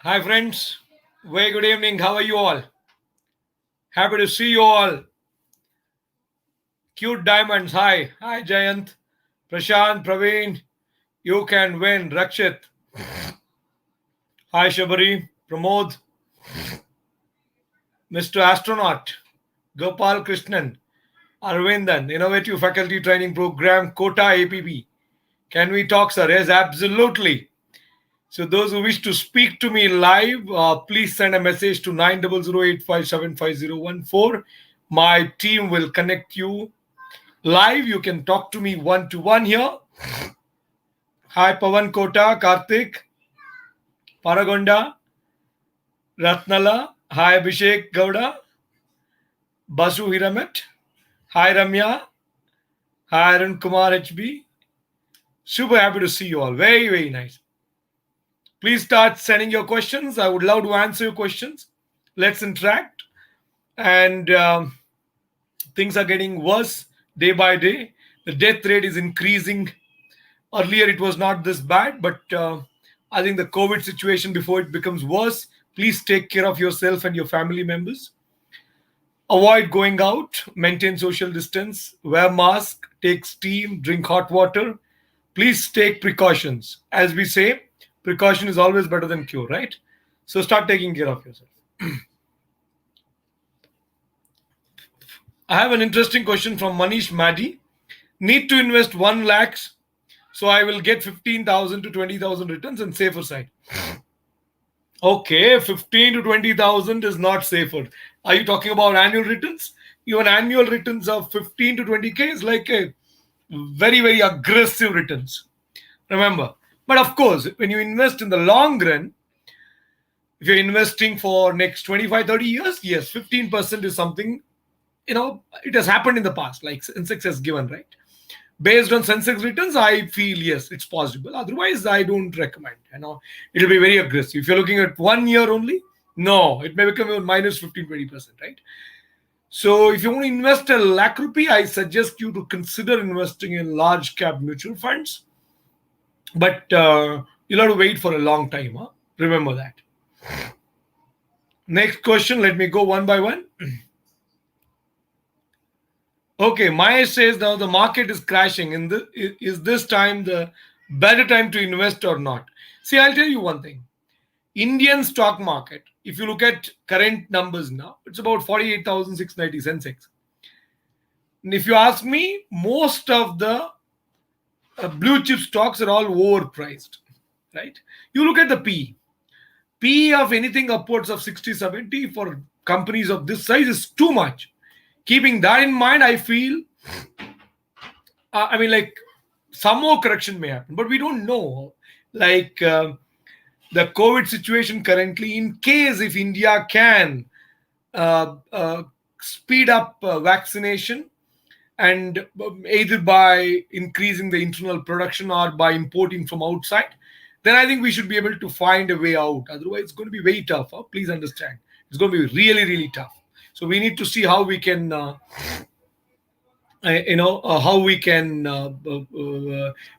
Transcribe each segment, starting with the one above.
Hi, friends. Very good evening. How are you all? Happy to see you all. Cute diamonds. Hi. Hi, Jayant. Prashant, Praveen. You can win. Rakshit. Hi, Shabari. Pramod. Mr. Astronaut. Gopal Krishnan. Arvindan. Innovative Faculty Training Program. Kota APP. Can we talk, sir? Yes, absolutely. So those who wish to speak to me live, please send a message to 9008575014. My team will connect you live. You can talk to me one-to-one here. Hi, Pavan Kota, Karthik, Paragonda, Ratnala. Hi, Abhishek Gowda, Basu Hiramet. Hi, Ramya. Hi, Arun Kumar HB. Super happy to see you all. Very, very nice. Please start sending your questions. I would love to answer your questions. Let's interact. And things are getting worse day by day. The death rate is increasing. Earlier, it was not this bad, but I think the COVID situation, before it becomes worse, please take care of yourself and your family members. Avoid going out, maintain social distance, wear mask, take steam, drink hot water. Please take precautions. As we say, precaution is always better than cure, right? So start taking care of yourself. I have an interesting question from Manish Maddy. Need to invest 1 lakh, so I will get 15,000 to 20,000 returns and safer side. Okay, 15 to 20,000 is not safer. Are you talking about annual returns? Even annual returns of 15 to 20K is like a very, very aggressive returns. Remember. But of course, when you invest in the long run, if you're investing for next 25, 30 years, yes, 15% is something, it has happened in the past, like Sensex has given, right? Based on Sensex returns, I feel yes, it's possible. Otherwise, I don't recommend. It'll be very aggressive. If you're looking at 1 year only, no, it may become minus 15, 20%, right? So if you want to invest a lakh rupee, I suggest you to consider investing in large cap mutual funds. But you'll have to wait for a long time. Huh? Remember that. Next question. Let me go one by one. Okay, Maya says now the market is crashing. Is this time the better time to invest or not? See, I'll tell you one thing. Indian stock market, if you look at current numbers now, it's about 48,690 Sensex. And if you ask me, most of the blue chip stocks are all overpriced, right? You look at the P of anything upwards of 60, 70 for companies of this size is too much. Keeping that in mind, I feel, like some more correction may happen, but we don't know. Like the COVID situation currently, in case if India can speed up vaccination and either by increasing the internal production or by importing from outside, then I think we should be able to find a way out. Otherwise, it's going to be very tough. Huh? Please understand. It's going to be really, really tough. So we need to see how we can,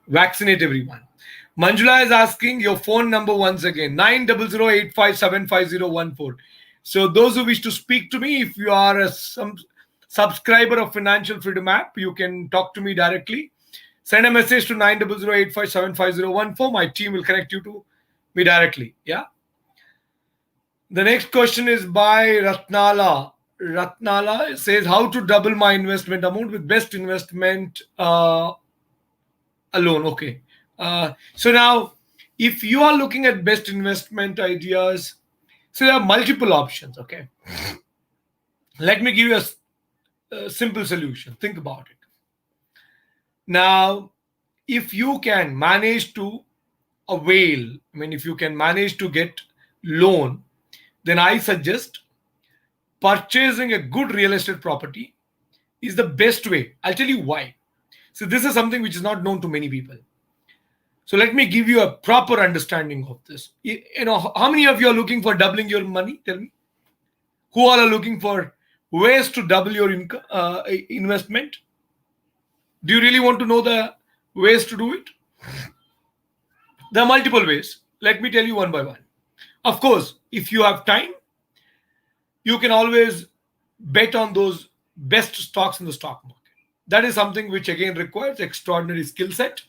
vaccinate everyone. Manjula is asking your phone number once again, 9008575014. So those who wish to speak to me, if you are some subscriber of Financial Freedom app, you can talk to me directly. Send a message to 9008575014. My team will connect you to me directly. Yeah. The next question is by Ratnala. Ratnala says how to double my investment amount with best investment alone. Okay. So now, if you are looking at best investment ideas, so there are multiple options. Okay. Let me give you a simple solution. Think about it. Now, if you can manage to avail, if you can manage to get loan, then I suggest purchasing a good real estate property is the best way. I'll tell you why. So this is something which is not known to many people. So let me give you a proper understanding of this. How many of you are looking for doubling your money? Tell me. Who all are looking for ways to double your investment? Do you really want to know the ways to do it? There are multiple ways. Let me tell you one by one. Of course, if you have time, you can always bet on those best stocks in the stock market. That is something which again requires extraordinary skill set,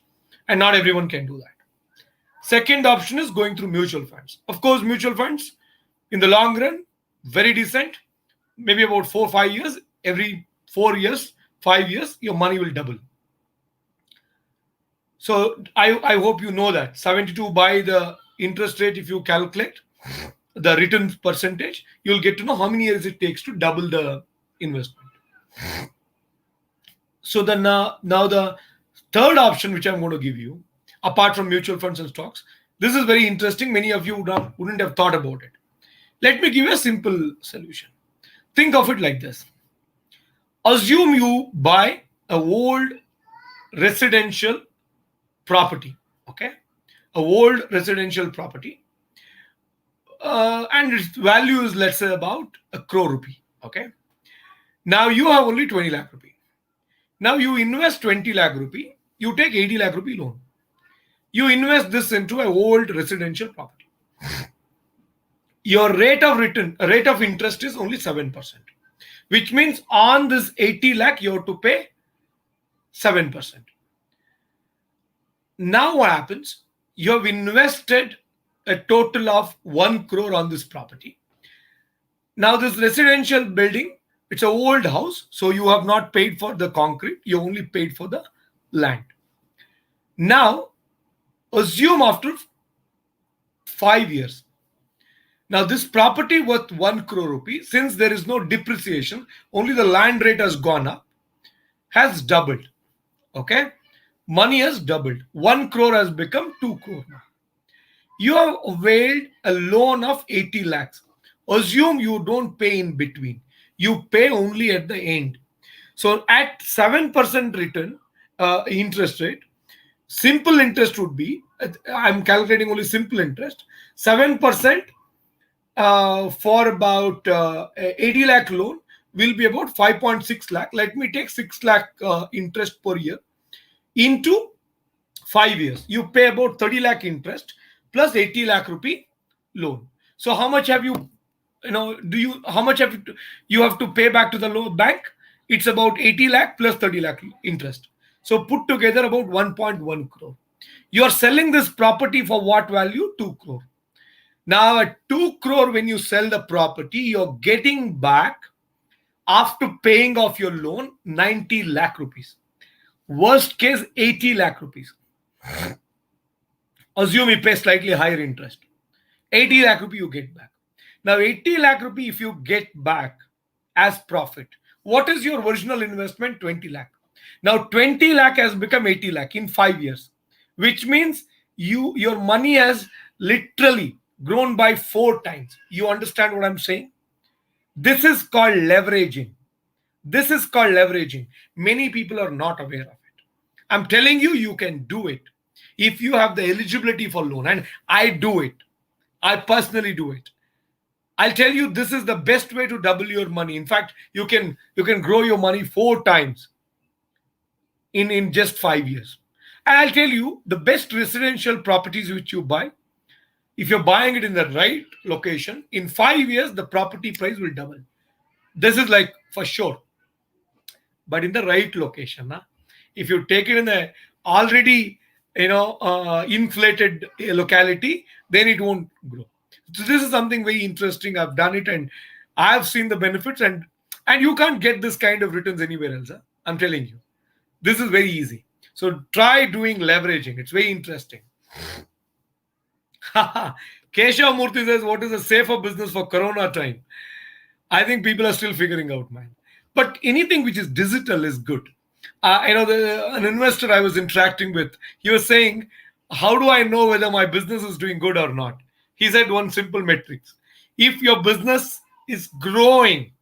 and not everyone can do that. Second option is going through mutual funds. Of course, mutual funds in the long run, very decent. Maybe about 4 or 5 years, every 4 years, 5 years, your money will double. So I hope you know that 72 by the interest rate, if you calculate the return percentage, you'll get to know how many years it takes to double the investment. So then now the third option which I'm going to give you, apart from mutual funds and stocks, this is very interesting. Many of you wouldn't have thought about it. Let me give you a simple solution. Think of it like this. Assume you buy a old residential property, okay? A old residential property, and its value is, let's say, about 1 crore rupee, okay? Now you have only 20 lakh rupee. Now you invest 20 lakh rupee, you take 80 lakh rupee loan. You invest this into an old residential property. Your rate of interest is only 7%, which means on this 80 lakh, you have to pay 7%. Now what happens? You have invested a total of 1 crore on this property. Now this residential building, it's an old house, so you have not paid for the concrete, you only paid for the land. Now, assume after 5 years. Now this property worth 1 crore rupee, since there is no depreciation, only the land rate has gone up, has doubled. Okay? Money has doubled. 1 crore has become 2 crore now. You have availed a loan of 80 lakhs. Assume you don't pay in between. You pay only at the end. So at 7% return, interest rate, simple interest would be, I'm calculating only simple interest, 7% for about 80 lakh loan will be about 5.6 lakh. Let me take 6 lakh interest per year into 5 years. You pay about 30 lakh interest plus 80 lakh rupee loan. So how much have you, how much have you have to pay back to the bank? It's about 80 lakh plus 30 lakh interest. So put together about 1.1 crore. You are selling this property for what value? 2 crore. Now at 2 crore, when you sell the property, you're getting back, after paying off your loan, 90 lakh rupees. Worst case, 80 lakh rupees. Assume you pay slightly higher interest. 80 lakh rupee you get back. Now 80 lakh rupee if you get back as profit, what is your original investment? 20 lakh. Now 20 lakh has become 80 lakh in 5 years, which means your money has literally grown by 4 times. You understand what I'm saying? This is called leveraging. This is called leveraging. Many people are not aware of it. I'm telling you, you can do it if you have the eligibility for loan, and I do it. I personally do it. I'll tell you, this is the best way to double your money. In fact, you can grow your money 4 times in just 5 years. And I'll tell you, the best residential properties which you buy, if you're buying it in the right location, in 5 years, the property price will double. This is like for sure. But in the right location, if you take it in a already inflated locality, then it won't grow. So this is something very interesting. I've done it and I've seen the benefits, and you can't get this kind of returns anywhere else. I'm telling you, this is very easy. So try doing leveraging. It's very interesting. Keshav Murthy says, what is a safer business for Corona time? I think people are still figuring out, man. But anything which is digital is good. An investor I was interacting with, he was saying, how do I know whether my business is doing good or not? He said one simple metric. If your business is growing,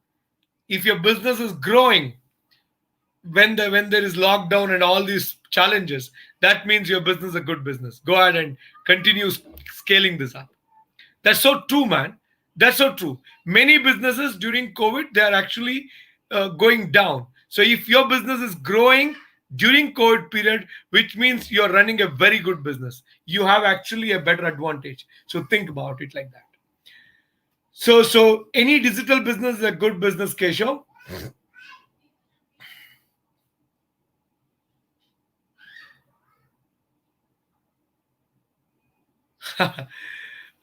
when there is lockdown and all these challenges, that means your business is a good business. Go ahead and continue scaling this up. That's so true, man. That's so true. Many businesses during COVID, they are actually going down. So if your business is growing during COVID period, which means you're running a very good business, you have actually a better advantage. So think about it like that. So any digital business is a good business, Keshav.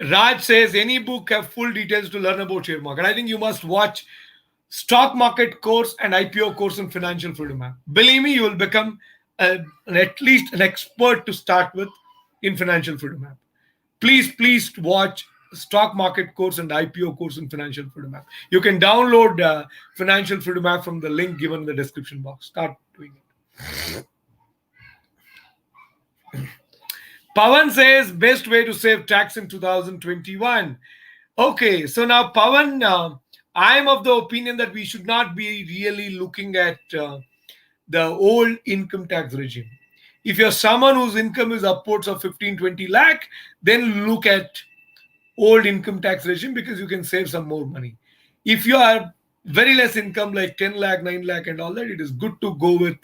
Raj says any book have full details to learn about share market. I think you must watch stock market course and IPO course in Financial Freedom app. Believe me, you will become at least an expert to start with in Financial Freedom app. Please watch stock market course and IPO course in Financial Freedom app. You can download Financial Freedom app from the link given in the description box. Start doing it. Pawan says best way to save tax in 2021. Okay, so now Pavan, I'm of the opinion that we should not be really looking at the old income tax regime. If you're someone whose income is upwards of 15-20 lakh, then look at old income tax regime because you can save some more money. If you are very less income like 10 lakh, 9 lakh and all that, it is good to go with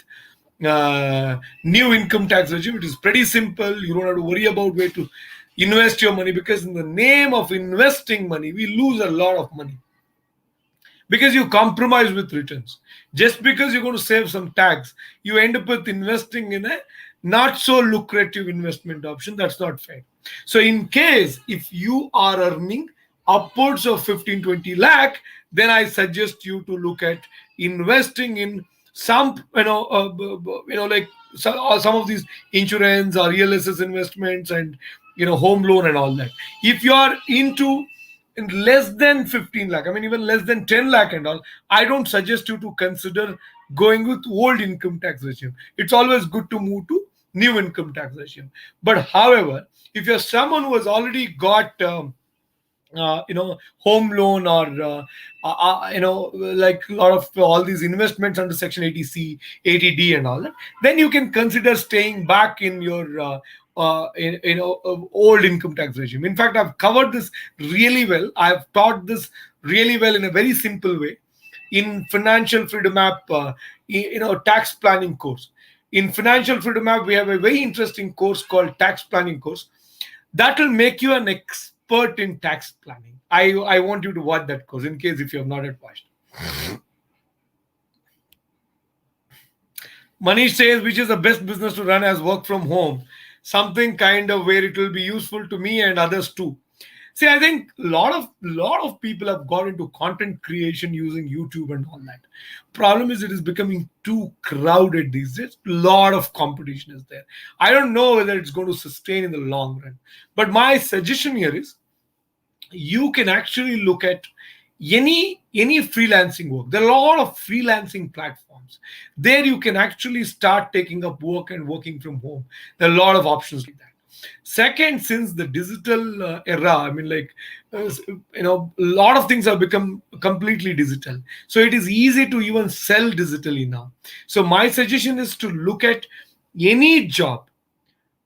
new income tax regime. It is pretty simple. You don't have to worry about where to invest your money because in the name of investing money, we lose a lot of money because you compromise with returns. Just because you're going to save some tax, you end up with investing in a not so lucrative investment option. That's not fair. So in case if you are earning upwards of 15-20 lakh, then I suggest you to look at investing in some like some of these insurance or real estate investments and home loan and all that. If you are into less than 15 lakh, I mean even less than 10 lakh and all, I don't suggest you to consider going with old income tax regime. It's always good to move to new income tax regime. But however, if you're someone who has already got home loan or like a lot of all these investments under section 80C, 80D and all that, then you can consider staying back in your old income tax regime. In fact, I've covered this really well. I've taught this really well in a very simple way in Financial Freedom app tax planning course. In Financial Freedom app, we have a very interesting course called tax planning course that will make you an expert in tax planning. I want you to watch that course in case if you have not yet watched. Manish says, which is the best business to run as work from home? Something kind of where it will be useful to me and others too. See, I think a lot of people have got into content creation using YouTube and all that. Problem is, it is becoming too crowded these days. A lot of competition is there. I don't know whether it's going to sustain in the long run. But my suggestion here is, you can actually look at any freelancing work. There are a lot of freelancing platforms. There you can actually start taking up work and working from home. There are a lot of options like that. Second, since the digital era, I mean, like, a lot of things have become completely digital. So it is easy to even sell digitally now. So my suggestion is to look at any job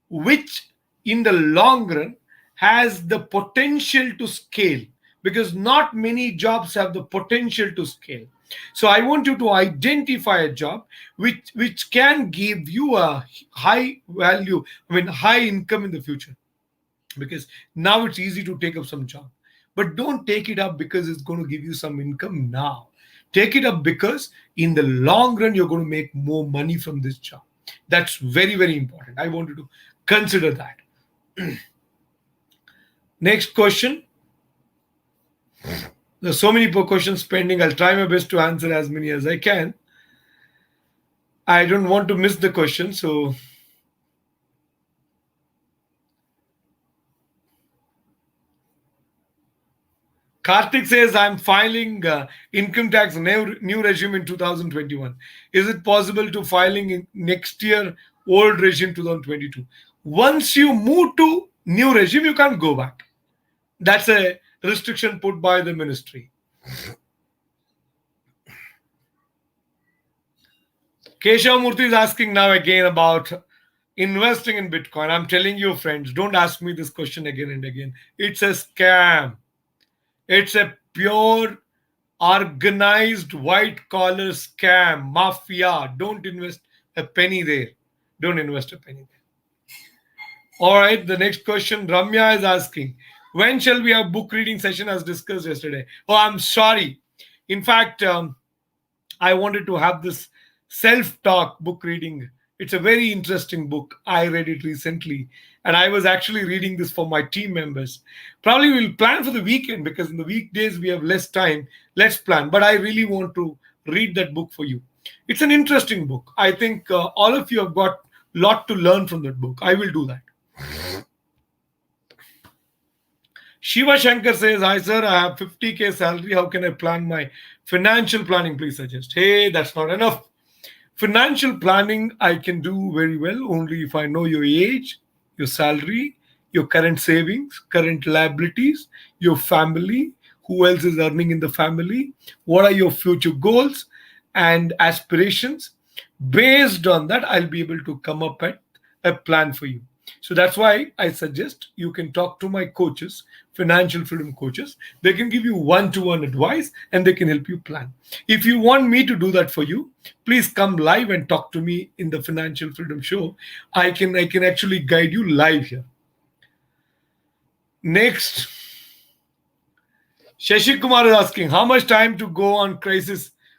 which in the long run has the potential to scale, because not many jobs have the potential to scale. So I want you to identify a job which can give you a high value, I mean high income in the future, because now it's easy to take up some job. But don't take it up because it's going to give you some income now. Take it up because in the long run you're going to make more money from this job. That's very, very important. I want you to consider that. Next question. There's so many questions pending. I'll try my best to answer as many as I can. I don't want to miss the question, so Karthik says, I'm filing income tax new regime in 2021. Is it possible to filing in next year old regime 2022? Once you move to new regime, you can't go back. That's a restriction put by the ministry. Keshav Murthy is asking now again about investing in Bitcoin. I'm telling you, friends, don't ask me this question again and again. It's a scam. It's a pure organized white collar scam, mafia. Don't invest a penny there. Don't invest a penny there. All right, the next question Ramya is asking, When shall we have book reading session as discussed yesterday? Oh, I'm sorry. In fact, I wanted to have this self-talk book reading. It's a very interesting book. I read it recently, and I was actually reading this for my team members. Probably we'll plan for the weekend because in the weekdays we have less time. Let's plan. But I really want to read that book for you. It's an interesting book. I think all of you have got a lot to learn from that book. I will do that. Shiva Shankar says, "Hi sir, I have 50K salary. How can I plan my financial planning? Please suggest." Hey, that's not enough. Financial planning I can do very well only if I know your age, your salary, your current savings, current liabilities, your family, who else is earning in the family, what are your future goals and aspirations. Based on that, I'll be able to come up with a plan for you. So that's why I suggest you can talk to my coaches, financial freedom coaches. They can give you one-to-one advice and they can help you plan. If you want me to do that for you, please come live and talk to me in the Financial Freedom Show. I can actually guide you live here. Next, Shashi Kumar is asking, how much time to go on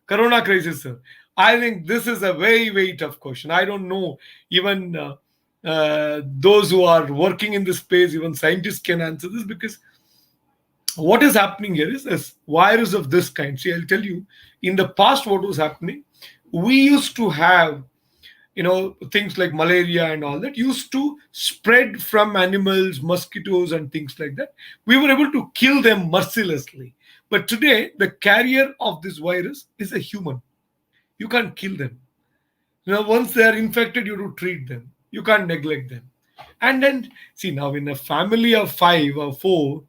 Corona crisis, sir? I think this is a very, very tough question. I don't know. Even those who are working in this space, even scientists can answer this, because what is happening here is this virus of this kind. See, I'll tell you, in the past, what was happening, we used to have, things like malaria and all that used to spread from animals, mosquitoes, and things like that. We were able to kill them mercilessly. But today, the carrier of this virus is a human. You can't kill them. Once they are infected, you have to treat them. You can't neglect them. And then, see, now in a family of 5 or 4,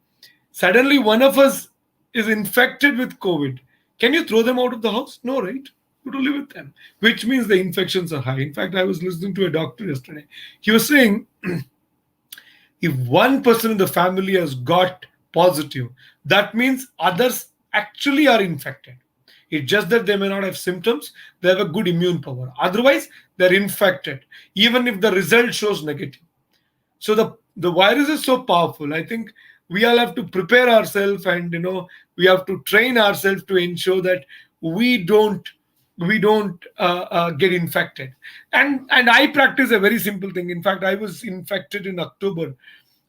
suddenly one of us is infected with COVID. Can you throw them out of the house? No, right? You have to live with them, which means the infections are high. In fact, I was listening to a doctor yesterday. He was saying, if one person in the family has got positive, that means others actually are infected. It's just that they may not have symptoms. They have a good immune power. Otherwise, they're infected, even if the result shows negative. So the virus is so powerful. I think we all have to prepare ourselves, and we have to train ourselves to ensure that we don't get infected. And I practice a very simple thing. In fact, I was infected in October.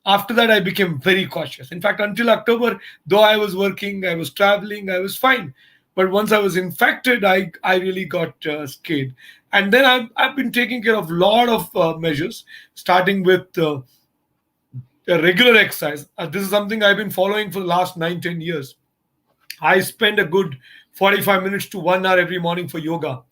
After that, I became very cautious. In fact, until October, though I was working, I was traveling, I was fine. But once I was infected, I really got scared. And then I've been taking care of a lot of measures, starting with a regular exercise. This is something I've been following for the last 9-10 years. I spend a good 45 minutes to 1 hour every morning for yoga.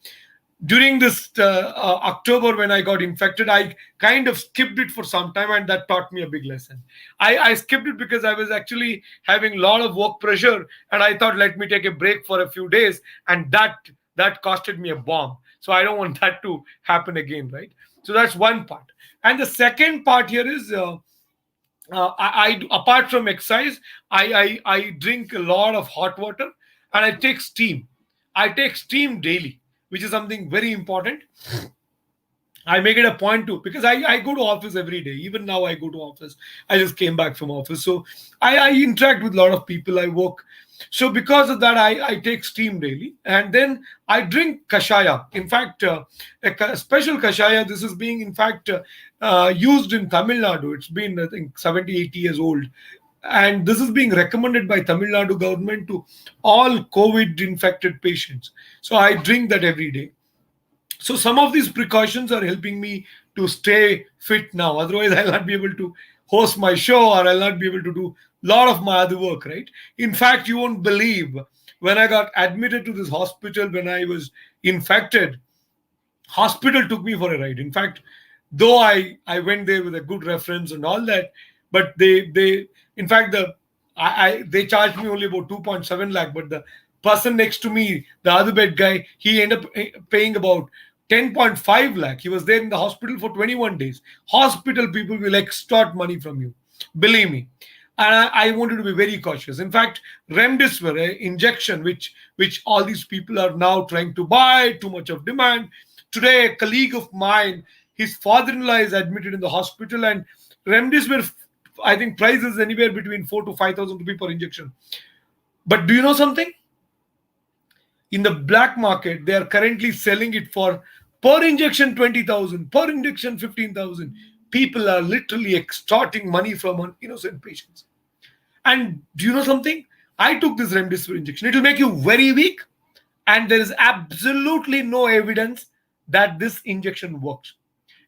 During this October, when I got infected, I kind of skipped it for some time, and that taught me a big lesson. I skipped it because I was actually having a lot of work pressure, and I thought, let me take a break for a few days, and that costed me a bomb. So I don't want that to happen again, right? So that's one part. And the second part here is, I apart from exercise, I drink a lot of hot water, and I take steam. I take steam daily, which is something very important. I make it a point to, because I go to office every day. Even now I go to office. I just came back from office. So I interact with a lot of people. I work. So because of that, I take steam daily. And then I drink kashaya. In fact, a special kashaya, this is being, in fact, used in Tamil Nadu. It's been, I think, 70, 80 years old. And this is being recommended by Tamil Nadu government to all COVID infected patients. So I drink that every day. So some of these precautions are helping me to stay fit now. Otherwise, I'll not be able to host my show, or I'll not be able to do a lot of my other work, right? In fact, you won't believe, when I got admitted to this hospital when I was infected, hospital took me for a ride. In fact, though I went there with a good reference and all that, but they in fact, they charged me only about 2.7 lakh, but the person next to me, the other bed guy, he ended up paying about 10.5 lakh. He was there in the hospital for 21 days. Hospital people will extort money from you. Believe me. And I wanted to be very cautious. In fact, remdesivir injection, which all these people are now trying to buy, too much of demand. Today, a colleague of mine, his father-in-law is admitted in the hospital, and remdesivir I think price is anywhere between 4 to 5,000 rupees per injection. But do you know something? In the black market, they are currently selling it for per injection 20,000, per injection 15,000. People are literally extorting money from innocent patients. And do you know something? I took this remdesivir injection. It will make you very weak, and there is absolutely no evidence that this injection works.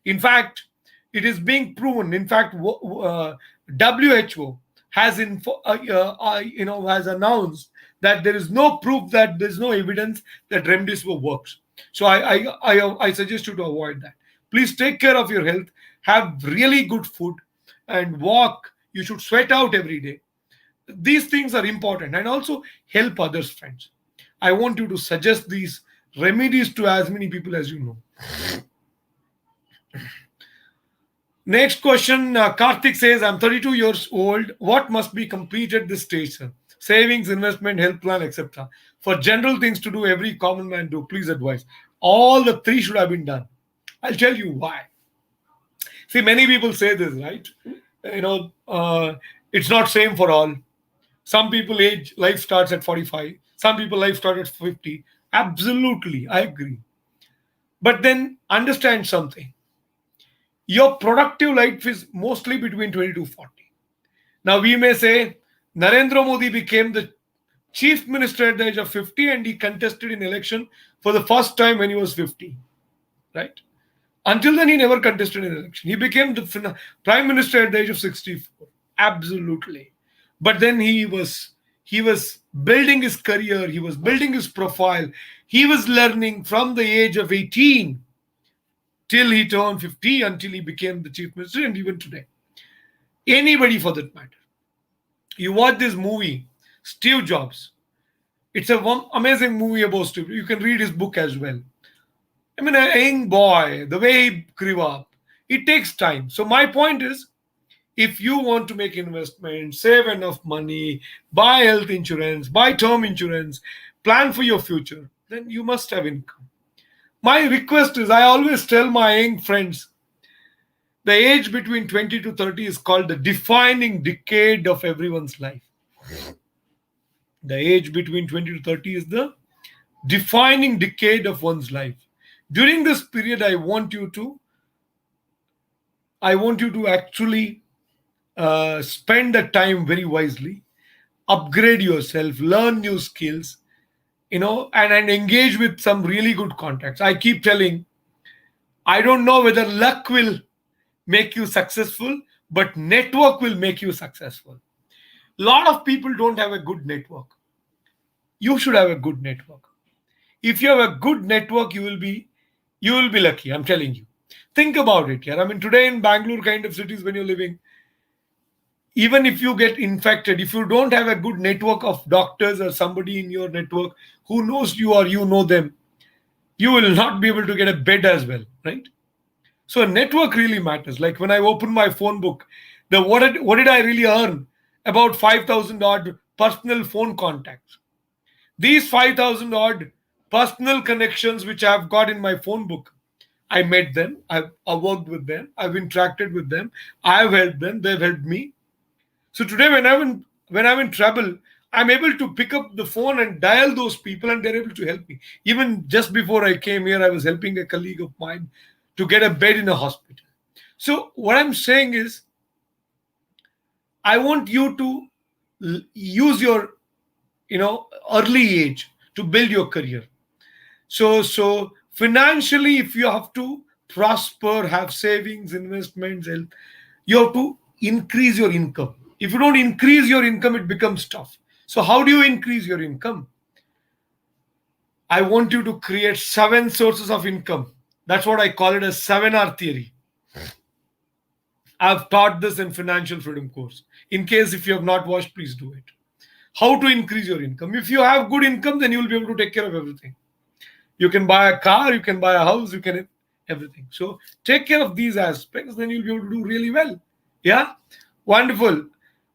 In fact, it is being proven. In fact, WHO has has announced that there is no proof, that there is no evidence that remdesivir works. So I suggest you to avoid that. Please take care of your health. Have really good food and walk. You should sweat out every day. These things are important, and also help others, friends. I want you to suggest these remedies to as many people as you know. Next question, Karthik says, I'm 32 years old. What must be completed this stage, sir? Savings, investment, health plan, etc. For general things to do, every common man do. Please advise. All the three should have been done. I'll tell you why. See, many people say this, right? It's not same for all. Some people life starts at 45. Some people life starts at 50. Absolutely, I agree. But then understand something. Your productive life is mostly between 20 to 40. Now we may say Narendra Modi became the chief minister at the age of 50, and he contested in election for the first time when he was 50. Right? Until then, he never contested in election. He became the prime minister at the age of 64. Absolutely. But then he was building his career. He was building his profile. He was learning from the age of 18 till he turned 50, until he became the chief minister, and even today. Anybody for that matter. You watch this movie, Steve Jobs. It's an amazing movie about Steve. You can read his book as well. I mean, a young boy, the way he grew up, it takes time. So my point is, if you want to make investments, save enough money, buy health insurance, buy term insurance, plan for your future, then you must have income. My request is, I always tell my young friends, the age between 20 to 30 is called the defining decade of everyone's life. The age between 20 to 30 is the defining decade of one's life. During this period, I want you to actually spend the time very wisely, upgrade yourself, learn new skills, and engage with some really good contacts. I keep telling, I don't know whether luck will make you successful, but network will make you successful. A lot of people don't have a good network. You should have a good network. If you have a good network, you will be lucky. I'm telling you. Think about it. Yeah, I mean, today in Bangalore kind of cities, when you're living, even if you get infected, if you don't have a good network of doctors or somebody in your network who knows you or you know them, you will not be able to get a bed as well, right? So a network really matters. Like when I opened my phone book, what did I really earn? About 5,000 odd personal phone contacts. These 5,000 odd personal connections which I've got in my phone book, I met them, I've worked with them, I've interacted with them, I've helped them, they've helped me. So today when I'm in trouble, I'm able to pick up the phone and dial those people, and they're able to help me. Even just before I came here, I was helping a colleague of mine to get a bed in a hospital. So what I'm saying is, I want you to use your early age to build your career. So financially, if you have to prosper, have savings, investments, health, you have to increase your income. If you don't increase your income, it becomes tough. So how do you increase your income? I want you to create 7 sources of income. That's what I call it as 7R theory. I've taught this in Financial Freedom course. In case if you have not watched, please do it. How to increase your income. If you have good income, then you will be able to take care of everything. You can buy a car, you can buy a house, you can everything. So take care of these aspects, then you'll be able to do really well. Yeah? Wonderful.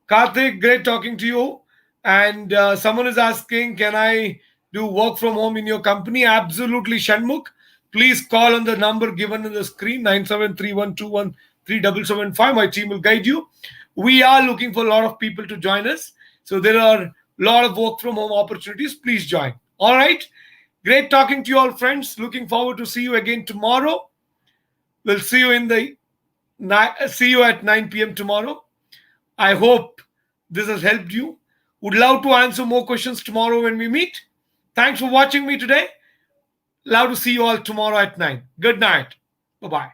Karthik, great talking to you. And someone is asking, can I do work from home in your company? Absolutely, Shanmukh. Please call on the number given on the screen, 9731213775. My team will guide you. We are looking for a lot of people to join us. So there are a lot of work from home opportunities. Please join. All right. Great talking to you all, friends. Looking forward to see you again tomorrow. We'll see you see you at 9 p.m. tomorrow. I hope this has helped you. Would love to answer more questions tomorrow when we meet. Thanks for watching me today. Love to see you all tomorrow at 9. Good night. Bye-bye.